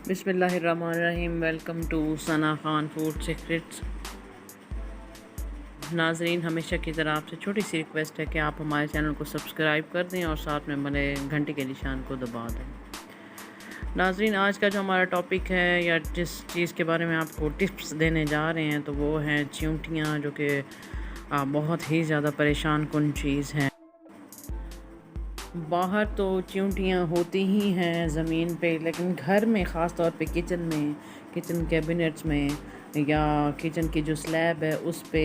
بسم اللہ الرحمن الرحیم۔ Welcome to Sana Khan food secrets. ناظرین، ہمیشہ کی طرح آپ سے چھوٹی سی ریکویسٹ ہے کہ آپ ہمارے چینل کو سبسکرائب کر دیں اور ساتھ میں بنے گھنٹے کے نشان کو دبا دیں۔ ناظرین، آج کا جو ہمارا ٹاپک ہے یا جس چیز کے بارے میں آپ کو ٹپس دینے جا رہے ہیں تو وہ ہیں چیونٹیاں، جو کہ بہت ہی زیادہ پریشان کن چیز ہیں۔ باہر تو چیونٹیاں ہوتی ہی ہیں زمین پہ، لیکن گھر میں خاص طور پہ کچن کیبنٹس میں یا کچن کی جو سلیب ہے اس پہ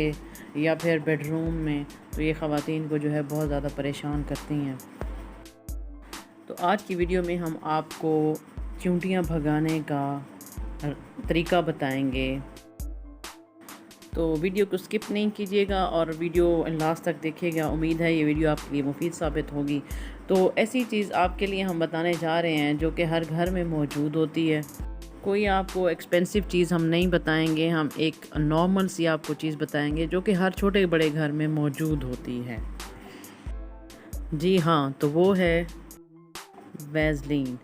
یا پھر بیڈ روم میں، تو یہ خواتین کو جو ہے بہت زیادہ پریشان کرتی ہیں۔ تو آج کی ویڈیو میں ہم آپ کو چیونٹیاں بھگانے کا طریقہ بتائیں گے، تو ویڈیو کو سکپ نہیں کیجیے گا اور ویڈیو لاسٹ تک دیکھیے گا۔ امید ہے یہ ویڈیو آپ کے لیے مفید ثابت ہوگی۔ تو ایسی چیز آپ کے لیے ہم بتانے جا رہے ہیں جو کہ ہر گھر میں موجود ہوتی ہے۔ کوئی آپ کو ایکسپینسو چیز ہم نہیں بتائیں گے، ہم ایک نارمل سی آپ کو چیز بتائیں گے جو کہ ہر چھوٹے بڑے گھر میں موجود ہوتی ہے۔ جی ہاں، تو وہ ہے ویزلین۔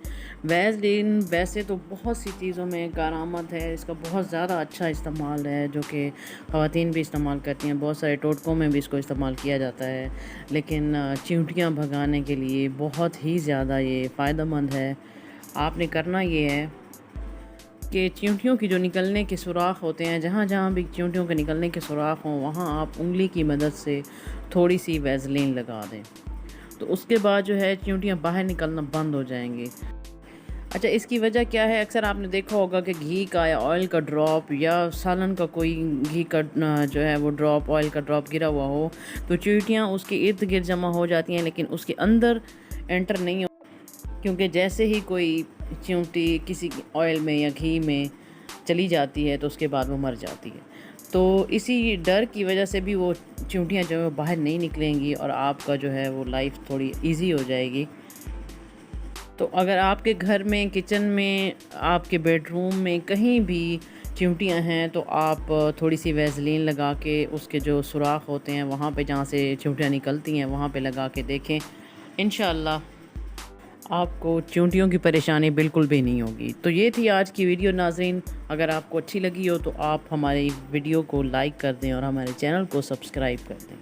ویزلین ویسے تو بہت سی چیزوں میں کارآمد ہے، اس کا بہت زیادہ اچھا استعمال ہے جو کہ خواتین بھی استعمال کرتی ہیں، بہت سارے ٹوٹکوں میں بھی اس کو استعمال کیا جاتا ہے، لیکن چیونٹیاں بھگانے کے لیے بہت ہی زیادہ یہ فائدہ مند ہے۔ آپ نے کرنا یہ ہے کہ چیونٹیوں کی جو نکلنے کے سوراخ ہوتے ہیں، جہاں جہاں بھی چیونٹیوں کے نکلنے کے سوراخ ہوں وہاں آپ انگلی کی مدد سے تھوڑی سی ویزلین لگا دیں، تو اس کے بعد جو ہے چیونٹیاں باہر نکلنا بند ہو جائیں گی۔ اچھا، اس کی وجہ کیا ہے؟ اکثر آپ نے دیکھا ہوگا کہ گھی کا یا آئل کا ڈراپ یا سالن کا کوئی گھی کا جو ہے وہ ڈراپ، آئل کا ڈراپ گرا ہوا ہو تو چیونٹیاں اس کے ارد گرد جمع ہو جاتی ہیں، لیکن اس کے اندر انٹر نہیں ہو، کیونکہ جیسے ہی کوئی چیونٹی کسی آئل میں یا گھی میں چلی جاتی ہے تو اس کے بعد وہ مر جاتی ہے۔ تو اسی ڈر کی وجہ سے بھی وہ چیونٹیاں جو ہے باہر نہیں نکلیں گی اور آپ کا جو ہے وہ لائف تھوڑی ایزی ہو جائے گی۔ تو اگر آپ کے گھر میں، کچن میں، آپ کے بیڈ روم میں کہیں بھی چیونٹیاں ہیں تو آپ تھوڑی سی ویزلین لگا کے اس کے جو سوراخ ہوتے ہیں وہاں پہ جہاں سے چیونٹیاں نکلتی ہیں وہاں پہ لگا کے دیکھیں، انشاءاللہ آپ کو چیونٹیوں کی پریشانی بالکل بھی نہیں ہوگی۔ تو یہ تھی آج کی ویڈیو ناظرین، اگر آپ کو اچھی لگی ہو تو آپ ہماری ویڈیو کو لائک کر دیں اور ہمارے چینل کو سبسکرائب کر دیں۔